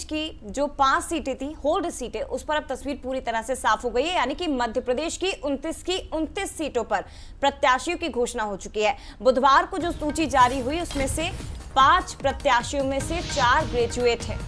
की जो 5 सीटें थी, होल्ड सीटें, उस पर अब तस्वीर पूरी तरह से साफ हो गई है। यानी कि मध्य प्रदेश की 29 सीटों पर प्रत्याशियों की घोषणा हो चुकी है। बुधवार को जो सूची जारी हुई उसमें से 5 प्रत्याशियों में से 4 ग्रेजुएट हैं।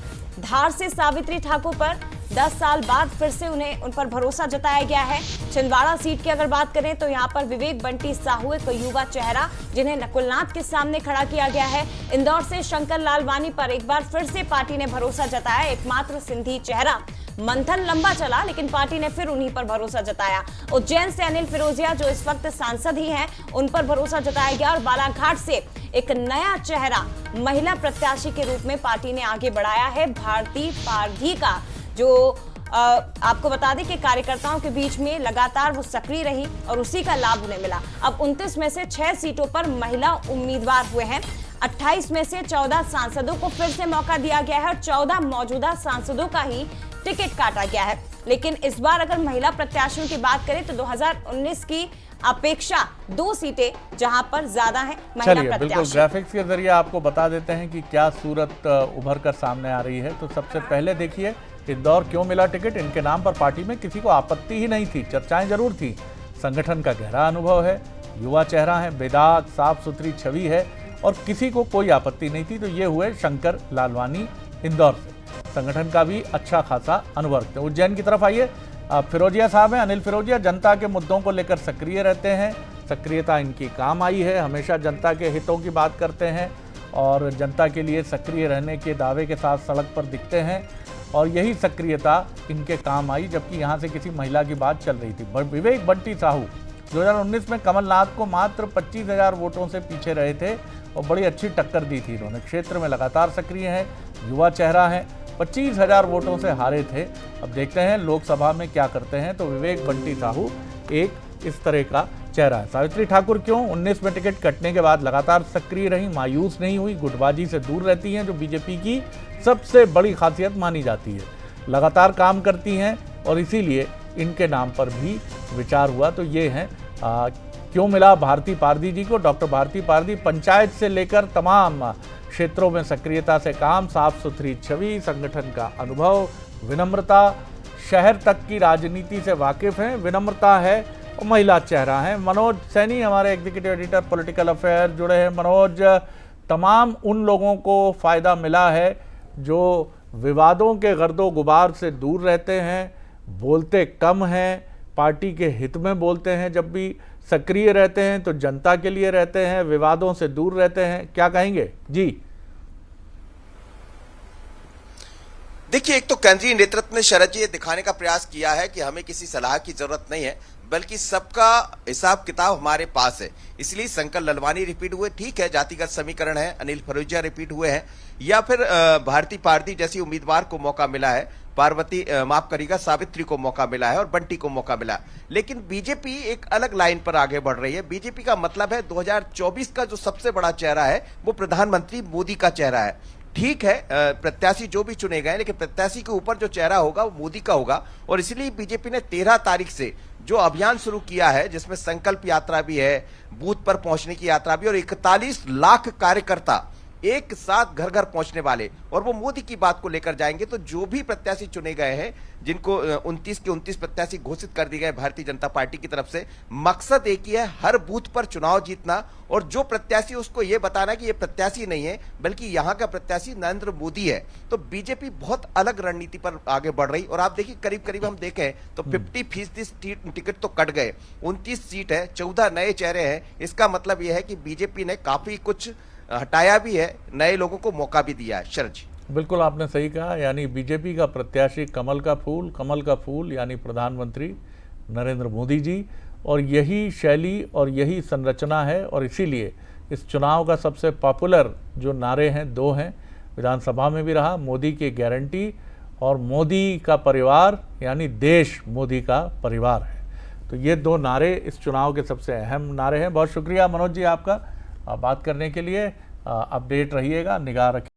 धार से सावित्री ठाकुर पर 10 साल बाद फिर से उन पर भरोसा जताया गया है। छिंदवाड़ा सीट की अगर बात करें तो यहां पर विवेक बंटी साहू एक युवा चेहरा जिन्हें नकुलनाथ के सामने खड़ा किया गया है। इंदौर से शंकर लालवानी पर एक बार फिर से पार्टी ने भरोसा जताया, एकमात्र सिंधी चेहरा। मंथन लंबा चला लेकिन पार्टी ने फिर उन्हीं पर भरोसा जताया। उज्जैन से अनिल फिरोजिया जो इस वक्त सांसद ही हैं, उन पर भरोसा जताया गया और बालाघाट से एक नया चेहरा महिला प्रत्याशी के रूप में पार्टी ने आगे बढ़ाया है, भारती पारधी का, जो आपको बता दें कि कार्यकर्ताओं के बीच में लगातार वो सक्रिय रही और उसी का लाभ उन्हें मिला। अब 29 में से 6 सीटों पर महिला उम्मीदवार हुए हैं। 28 में से 14 सांसदों को फिर से मौका दिया गया है और 14 मौजूदा सांसदों का ही टिकट काटा गया है। लेकिन इस बार अगर महिला प्रत्याशियों की बात करें तो 2019 की अपेक्षा 2 सीटें जहां पर ज्यादा हैं महिला प्रत्याशी। बिल्कुल ग्राफिक्स के जरिए आपको बता देते हैं कि क्या सूरत उभर कर सामने आ रही है। तो सबसे पहले देखिए इंदौर क्यों मिला टिकट। इनके नाम पर पार्टी में किसी को आपत्ति ही नहीं थी, चर्चाएं जरूर थी। संगठन का गहरा अनुभव है, युवा चेहरा है, बेदाग साफ सुथरी छवि है और किसी को कोई आपत्ति नहीं थी। तो ये हुए शंकर लालवानी इंदौर से, संगठन का भी अच्छा खासा अनुभव रखते हैं। उज्जैन की तरफ आइए, फिरोजिया साहब हैं, अनिल फिरोजिया जनता के मुद्दों को लेकर सक्रिय रहते हैं। सक्रियता इनकी काम आई है, हमेशा जनता के हितों की बात करते हैं और जनता के लिए सक्रिय रहने के दावे के साथ सड़क पर दिखते हैं और यही सक्रियता इनके काम आई। जबकि यहाँ से किसी महिला की बात चल रही थी। विवेक बंटी साहू 2019 में कमलनाथ को मात्र 25,000 वोटों से पीछे रहे थे और बड़ी अच्छी टक्कर दी थी इन्होंने। क्षेत्र में लगातार सक्रिय हैं, युवा चेहरा है, 25,000 वोटों से हारे थे। अब देखते हैं लोकसभा में क्या करते हैं। तो विवेक बंटी साहू एक इस तरह का चेहरा है। सावित्री ठाकुर क्यों 19 में टिकट कटने के बाद लगातार सक्रिय रही, मायूस नहीं हुई, गुटबाजी से दूर रहती हैं, जो बीजेपी की सबसे बड़ी खासियत मानी जाती है। लगातार काम करती हैं और इसीलिए इनके नाम पर भी विचार हुआ। तो ये हैं क्यों मिला भारती पारदी जी को। डॉक्टर भारती पारदी पंचायत से लेकर तमाम क्षेत्रों में सक्रियता से काम, साफ सुथरी छवि, संगठन का अनुभव, विनम्रता, शहर तक की राजनीति से वाकिफ हैं, विनम्रता है और महिला चेहरा है। मनोज सैनी हमारे एग्जीक्यूटिव एडिटर पॉलिटिकल अफेयर जुड़े हैं। मनोज, तमाम उन लोगों को फ़ायदा मिला है जो विवादों के गर्दो गुबार से दूर रहते हैं, बोलते कम हैं, पार्टी के हित में बोलते हैं, जब भी सक्रिय रहते हैं तो जनता के लिए रहते हैं, विवादों से दूर रहते हैं। क्या कहेंगे जी? देखिए, एक तो केंद्रीय नेतृत्व ने शरद जी ये दिखाने का प्रयास किया है कि हमें किसी सलाह की जरूरत नहीं है, बल्कि सबका हिसाब किताब हमारे पास है। इसलिए शंकर लालवानी रिपीट हुए, ठीक है, जातिगत समीकरण है, अनिल फिरोजिया रिपीट हुए हैं, या फिर भारती पारदी जैसी उम्मीदवार को मौका मिला है, पार्वती माफ करिएगा सावित्री को मौका मिला है और बंटी को मौका मिला है। लेकिन बीजेपी एक अलग लाइन पर आगे बढ़ रही है। बीजेपी का मतलब है 2024 का जो सबसे बड़ा चेहरा है वो प्रधानमंत्री मोदी का चेहरा है। ठीक है, प्रत्याशी जो भी चुने गए, लेकिन प्रत्याशी के ऊपर जो चेहरा होगा वो मोदी का होगा। और इसलिए बीजेपी ने 13 तारीख से जो अभियान शुरू किया है, जिसमें संकल्प यात्रा भी है, बूथ पर पहुंचने की यात्रा भी, और 41 लाख कार्यकर्ता एक साथ घर घर पहुंचने वाले, और वो मोदी की बात को लेकर जाएंगे। तो जो भी प्रत्याशी चुने गए हैं, जिनको 29 के 29 प्रत्याशी घोषित कर दिए गए भारतीय जनता पार्टी की तरफ से, मकसद एक ही है, हर बूथ पर चुनाव जीतना। और जो प्रत्याशी उसको ये बताना कि ये प्रत्याशी नहीं है बल्कि यहाँ का प्रत्याशी नरेंद्र मोदी है। तो बीजेपी बहुत अलग रणनीति पर आगे बढ़ रही। और आप देखिए, करीब करीब हम देखें तो 50% टिकट तो कट गए, 29 सीट है, 14 नए चेहरे हैं। इसका मतलब यह है कि बीजेपी ने काफी कुछ हटाया भी है, नए लोगों को मौका भी दिया है। शरद जी, बिल्कुल आपने सही कहा। यानी बीजेपी का प्रत्याशी कमल का फूल यानी प्रधानमंत्री नरेंद्र मोदी जी, और यही शैली और यही संरचना है। और इसीलिए इस चुनाव का सबसे पॉपुलर जो नारे हैं 2 हैं, विधानसभा में भी रहा, मोदी की गारंटी और मोदी का परिवार, यानी देश मोदी का परिवार है। तो ये 2 नारे इस चुनाव के सबसे अहम नारे हैं। बहुत शुक्रिया मनोज जी आपका बात करने के लिए। अपडेट रहिएगा, निगाह रखिए।